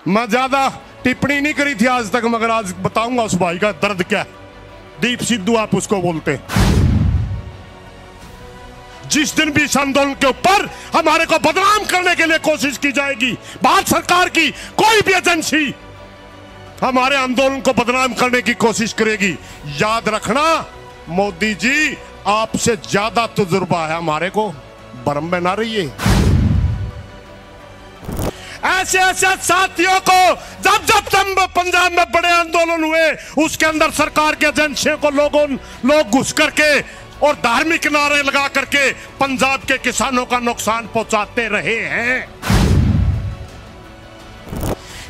मैं ज्यादा टिप्पणी नहीं करी थी आज तक, मगर आज बताऊंगा उस भाई का दर्द क्या है। दीप सिद्धू आप उसको बोलते हैं। जिस दिन भी इस आंदोलन के ऊपर हमारे को बदनाम करने के लिए कोशिश की जाएगी, भारत सरकार की कोई भी एजेंसी हमारे आंदोलन को बदनाम करने की कोशिश करेगी, याद रखना मोदी जी आपसे ज्यादा तजुर्बा है, हमारे को भ्रम में ना रहिए। ऐसे ऐसे साथियों को जब जब पंजाब में बड़े आंदोलन हुए उसके अंदर सरकार के एजेंसियों को लोग घुस करके और धार्मिक नारे लगा करके पंजाब के किसानों का नुकसान पहुंचाते रहे हैं।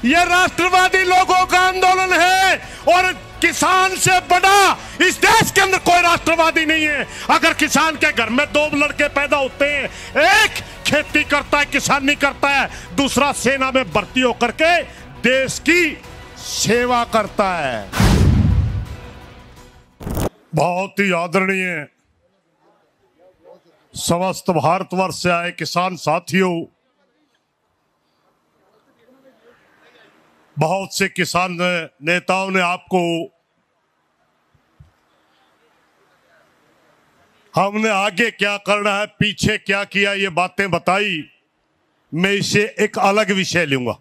यह राष्ट्रवादी लोगों का आंदोलन है और किसान से बड़ा इस देश के अंदर कोई राष्ट्रवादी नहीं है। अगर किसान के घर में 2 लड़के पैदा होते हैं, एक खेती करता है, किसानी करता है, दूसरा सेना में भर्ती होकर के देश की सेवा करता है। बहुत ही आदरणीय समस्त भारतवर्ष से आए किसान साथियों, बहुत से किसान नेताओं ने आपको हमने आगे क्या करना है, पीछे क्या किया, ये बातें बताई। मैं इसे एक अलग विषय लूंगा।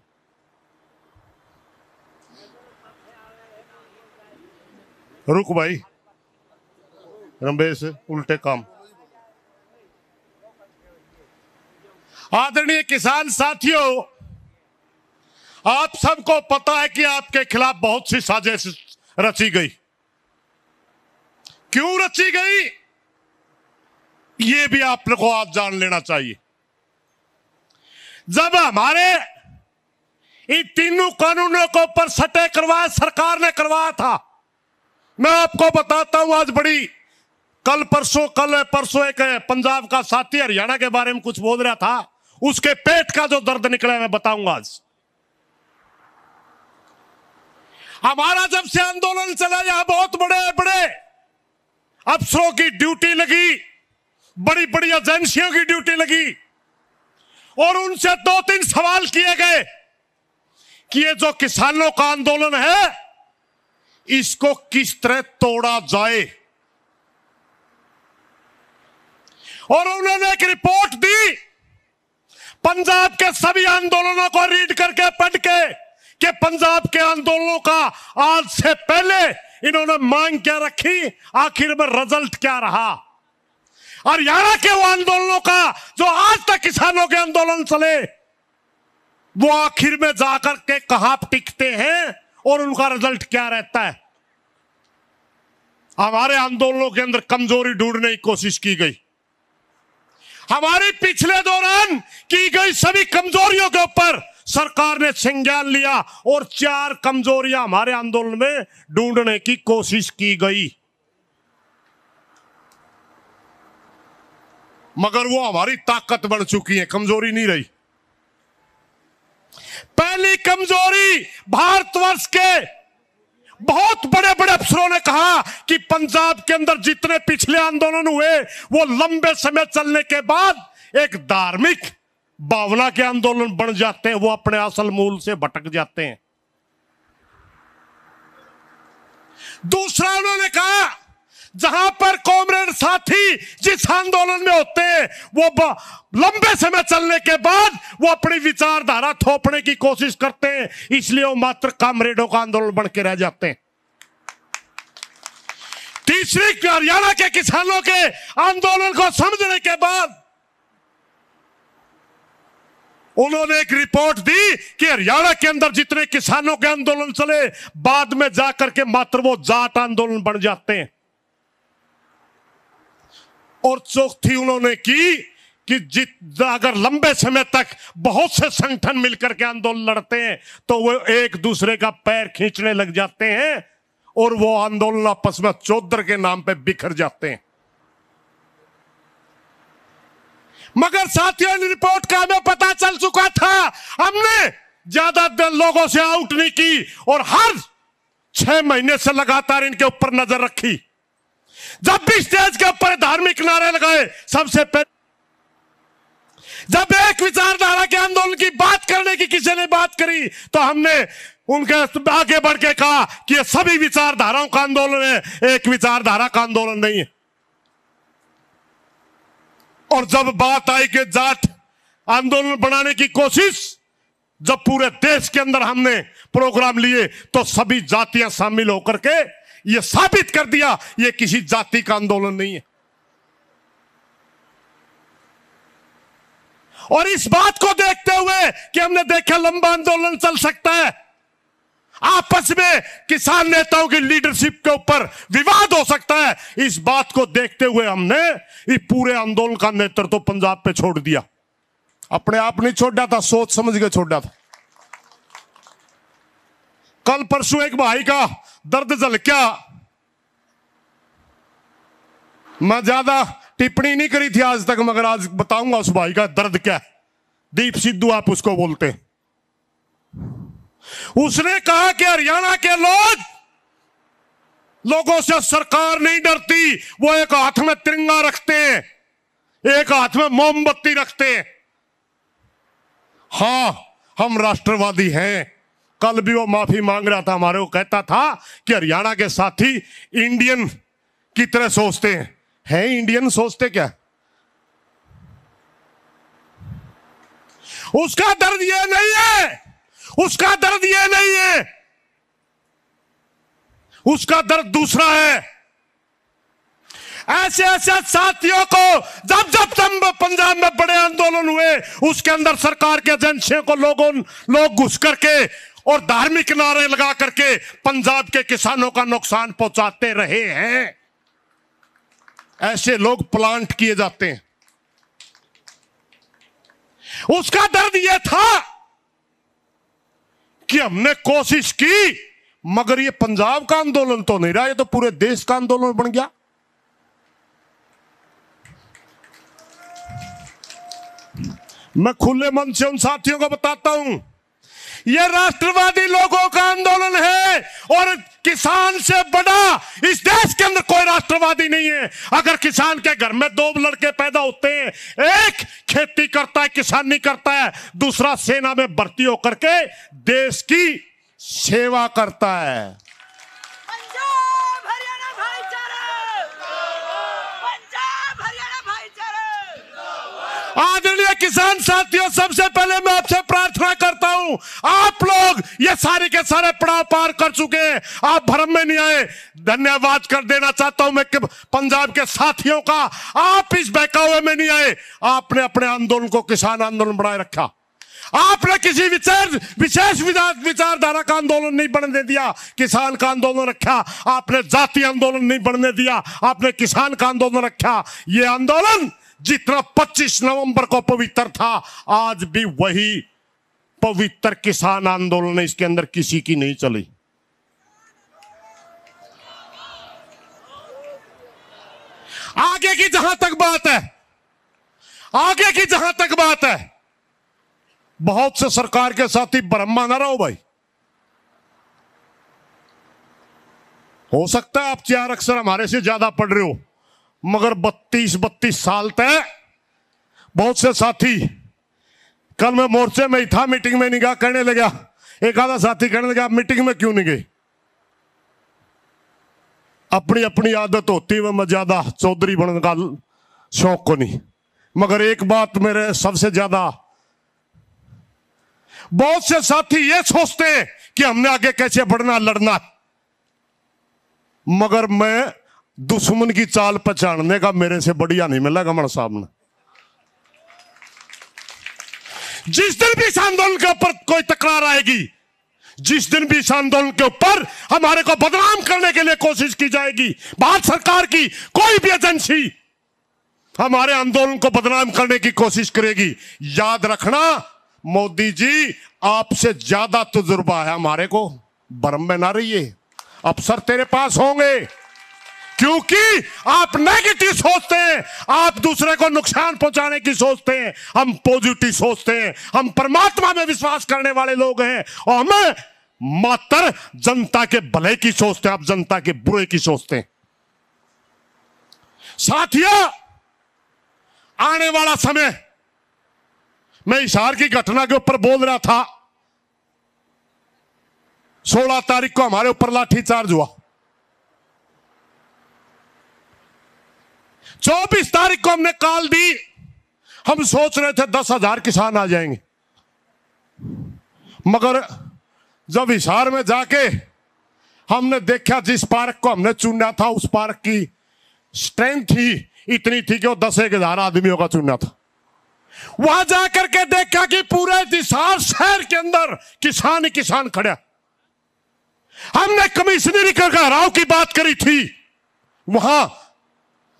रुक भाई रमेश, उल्टे काम। आदरणीय किसान साथियों, आप सबको पता है कि आपके खिलाफ बहुत सी साजिश रची गई। क्यों रची गई, ये भी आप लोगों को आज जान लेना चाहिए। जब हमारे इन तीनों कानूनों को ऊपर सटे करवाया सरकार ने करवाया था, मैं आपको बताता हूं आज बड़ी कल परसों एक पंजाब का साथी हरियाणा के बारे में कुछ बोल रहा था, उसके पेट का जो दर्द निकला मैं बताऊंगा आज। हमारा जब से आंदोलन चला, यहां बहुत बड़े बड़े अफसरों की ड्यूटी लगी, बड़ी बड़ी एजेंसियों की ड्यूटी लगी और उनसे 2-3 सवाल किए गए कि ये जो किसानों का आंदोलन है इसको किस तरह तोड़ा जाए। और उन्होंने एक रिपोर्ट दी पंजाब के सभी आंदोलनों को रीड करके पढ़ के कि पंजाब के आंदोलनों का आज से पहले इन्होंने मांग क्या रखी, आखिर में रिजल्ट क्या रहा। हरियाणा के वो आंदोलनों का जो आज तक किसानों के आंदोलन चले, वो आखिर में जाकर के कहां टिकते हैं और उनका रिजल्ट क्या रहता है। हमारे आंदोलनों के अंदर कमजोरी ढूंढने की कोशिश की गई। हमारी पिछले दौरान की गई सभी कमजोरियों के ऊपर सरकार ने संज्ञान लिया और 4 कमजोरियां हमारे आंदोलन में ढूंढने की कोशिश की गई, मगर वो हमारी ताकत बन चुकी है, कमजोरी नहीं रही। पहली कमजोरी, भारतवर्ष के बहुत बड़े बड़े अफसरों ने कहा कि पंजाब के अंदर जितने पिछले आंदोलन हुए वो लंबे समय चलने के बाद एक धार्मिक भावना के आंदोलन बन जाते हैं, वो अपने असल मूल से भटक जाते हैं। दूसरा उन्होंने कहा जहां पर कॉमरेड साथी जिस आंदोलन में होते हैं वो लंबे समय चलने के बाद वो अपनी विचारधारा थोपने की कोशिश करते हैं, इसलिए वो मात्र कॉमरेडों का आंदोलन बन के रह जाते हैं। तीसरी, हरियाणा के किसानों के आंदोलन को समझने के बाद उन्होंने एक रिपोर्ट दी कि हरियाणा के अंदर जितने किसानों के आंदोलन चले बाद में जाकर के मात्र वो जाट आंदोलन बन जाते हैं। और चौथी उन्होंने की कि अगर लंबे समय तक बहुत से संगठन मिलकर के आंदोलन लड़ते हैं तो वो एक दूसरे का पैर खींचने लग जाते हैं और वो आंदोलन आपस में चौधर के नाम पे बिखर जाते हैं। मगर साथियों, रिपोर्ट का हमें पता चल चुका था, हमने ज्यादा लोगों से आउट नहीं की और हर 6 महीने से लगातार इनके ऊपर नजर रखी। जब भी स्टेज के ऊपर धार्मिक नारे लगाए, सबसे पहले जब एक विचारधारा के आंदोलन की बात करने की किसी ने बात करी तो हमने उनके आगे बढ़ के कहा कि ये सभी विचारधाराओं का आंदोलन है, एक विचारधारा का आंदोलन नहीं है। और जब बात आई कि जाट आंदोलन बनाने की कोशिश, जब पूरे देश के अंदर हमने प्रोग्राम लिए तो सभी जातियां शामिल होकर के ये साबित कर दिया ये किसी जाति का आंदोलन नहीं है। और इस बात को देखते हुए कि हमने देखा लंबा आंदोलन चल सकता है, आपस में किसान नेताओं की लीडरशिप के ऊपर विवाद हो सकता है, इस बात को देखते हुए हमने इस पूरे आंदोलन का नेतृत्व तो पंजाब पे छोड़ दिया। अपने आप नहीं छोड़ा था, सोच समझ के छोड़ा था। कल परसों एक भाई का दर्द झलका, मैं ज्यादा टिप्पणी नहीं करी थी आज तक, मगर आज बताऊंगा उस भाई का दर्द क्या है। दीप सिद्धू आप उसको बोलते हैं। उसने कहा कि हरियाणा के लोगों से सरकार नहीं डरती, वो एक हाथ में तिरंगा रखते हैं, एक हाथ में मोमबत्ती रखते हैं। हां, हम राष्ट्रवादी हैं। कल भी वो माफी मांग रहा था हमारे, वो कहता था कि हरियाणा के साथी इंडियन की तरह सोचते हैं। है इंडियन सोचते क्या? उसका दर्द ये नहीं है, उसका दर्द ये नहीं है, उसका दर्द दूसरा है। ऐसे ऐसे साथियों को जब जब पंजाब में बड़े आंदोलन हुए उसके अंदर सरकार के एजेंसियों को लोग घुस करके और धार्मिक नारे लगा करके पंजाब के किसानों का नुकसान पहुंचाते रहे हैं। ऐसे लोग प्लांट किए जाते हैं। उसका दर्द यह था कि हमने कोशिश की, मगर ये पंजाब का आंदोलन तो नहीं रहा, ये तो पूरे देश का आंदोलन बन गया। मैं खुले मन से उन साथियों को बताता हूं, यह राष्ट्रवादी लोगों का आंदोलन है और किसान से बड़ा इस देश के अंदर कोई राष्ट्रवादी नहीं है। अगर किसान के घर में दो लड़के पैदा होते हैं, एक खेती करता है, किसानी करता है, दूसरा सेना में भर्ती होकर के देश की सेवा करता है। पंजाब हरियाणा भाईचारा, पंजाब हरियाणा भाईचारा। आदरणीय किसान साथियों, सबसे पहले मैं आपसे प्रार्थना करता हूं, आप लोग ये सारे के सारे पड़ाव पार कर चुके हैं, आप भ्रम में नहीं आए। धन्यवाद कर देना चाहता हूं मैं कि पंजाब के साथियों का, आप इस बहकावे में नहीं आए। आपने अपने आंदोलन को किसान आंदोलन बनाए रखा। आपने किसी विशेष विचारधारा का आंदोलन नहीं बनने दिया, किसान का आंदोलन रखा। आपने जातीय आंदोलन नहीं बनने दिया, आपने किसान का आंदोलन रखा। यह आंदोलन जितना 25 नवंबर को पवित्र था, आज भी वही पवित्र किसान आंदोलन है, इसके अंदर किसी की नहीं चली। आगे की जहां तक बात है, आगे की जहां तक बात है, बहुत से सरकार के साथी ब्रह्मा ना रहो भाई। हो सकता है आप 4 अक्षर हमारे से ज्यादा पढ़ रहे हो, मगर 32 साल तक बहुत से साथी, कल मैं मोर्चे में ही था, मीटिंग में नहीं गया, कहने लगा, एक आधा साथी कहने लगा आप मीटिंग में क्यों नहीं गए? अपनी अपनी आदत होती है, मैं ज्यादा चौधरी बनने का शौक को नहीं। मगर एक बात मेरे सबसे ज्यादा, बहुत से साथी ये सोचते हैं कि हमने आगे कैसे बढ़ना, लड़ना, मगर मैं दुश्मन की चाल पहचानने का मेरे से बढ़िया नहीं मिला गमन साहब ने। जिस दिन भी इस आंदोलन के ऊपर कोई तकरार आएगी, जिस दिन भी इस आंदोलन के ऊपर हमारे को बदनाम करने के लिए कोशिश की जाएगी, भारत सरकार की कोई भी एजेंसी हमारे आंदोलन को बदनाम करने की कोशिश करेगी, याद रखना मोदी जी आपसे ज्यादा तजुर्बा है हमारे को, भ्रम में ना रहिए। अफसर तेरे पास होंगे, क्योंकि आप नेगेटिव सोचते हैं, आप दूसरे को नुकसान पहुंचाने की सोचते हैं, हम पॉजिटिव सोचते हैं, हम परमात्मा में विश्वास करने वाले लोग हैं और हमें मात्र जनता के भले की सोचते हैं, आप जनता के बुरे की सोचते हैं। साथियों, आने वाला समय मैं हिसार की घटना के ऊपर बोल रहा था। 16 तारीख को हमारे ऊपर लाठीचार्ज हुआ, 24 तारीख को हमने कॉल दी। हम सोच रहे थे 10,000 किसान आ जाएंगे, मगर जब हिसार में जाके हमने देखा जिस पार्क को हमने चुना था उस पार्क की स्ट्रेंथ ही इतनी थी कि वो 10,000 आदमियों का चुना था। वहां जाकर के देखा कि पूरे हिसार शहर के अंदर किसान ही किसान खड़ा। हमने कमिश्नरी का घेराव की बात करी थी, वहां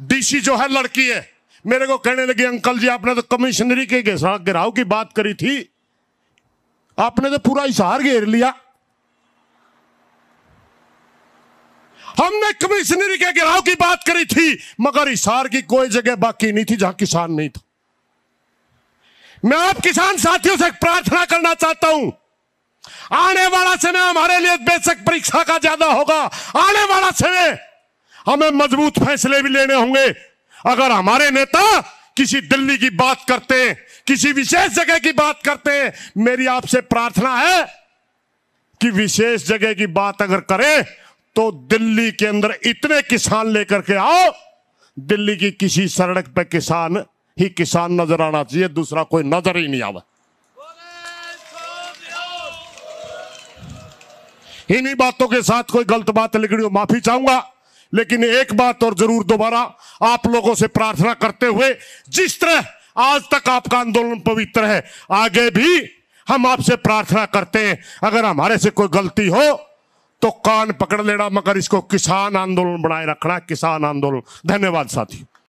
डीसी जो है लड़की है, मेरे को कहने लगी अंकल जी आपने तो कमिश्नरी के घेराव की बात करी थी, आपने तो पूरा हिसार घेर लिया। हमने कमिश्नरी के घेराव की बात करी थी, मगर हिसार की कोई जगह बाकी नहीं थी जहां किसान नहीं था। मैं आप किसान साथियों से प्रार्थना करना चाहता हूं, आने वाला समय हमारे लिए बेशक परीक्षा का ज्यादा होगा, आने वाला समय हमें मजबूत फैसले भी लेने होंगे। अगर हमारे नेता किसी दिल्ली की बात करते हैं, किसी विशेष जगह की बात करते हैं, मेरी आपसे प्रार्थना है कि विशेष जगह की बात अगर करें तो दिल्ली के अंदर इतने किसान लेकर के आओ, दिल्ली की किसी सड़क पे किसान ही किसान नजर आना चाहिए, दूसरा कोई नजर ही नहीं आवा। इन्हीं बातों के साथ कोई गलत बात लिखी हो माफी चाहूंगा, लेकिन एक बात और जरूर दोबारा आप लोगों से प्रार्थना करते हुए, जिस तरह आज तक आपका आंदोलन पवित्र है, आगे भी हम आपसे प्रार्थना करते हैं अगर हमारे से कोई गलती हो तो कान पकड़ लेना, मगर इसको किसान आंदोलन बनाए रखना, किसान आंदोलन। धन्यवाद साथी।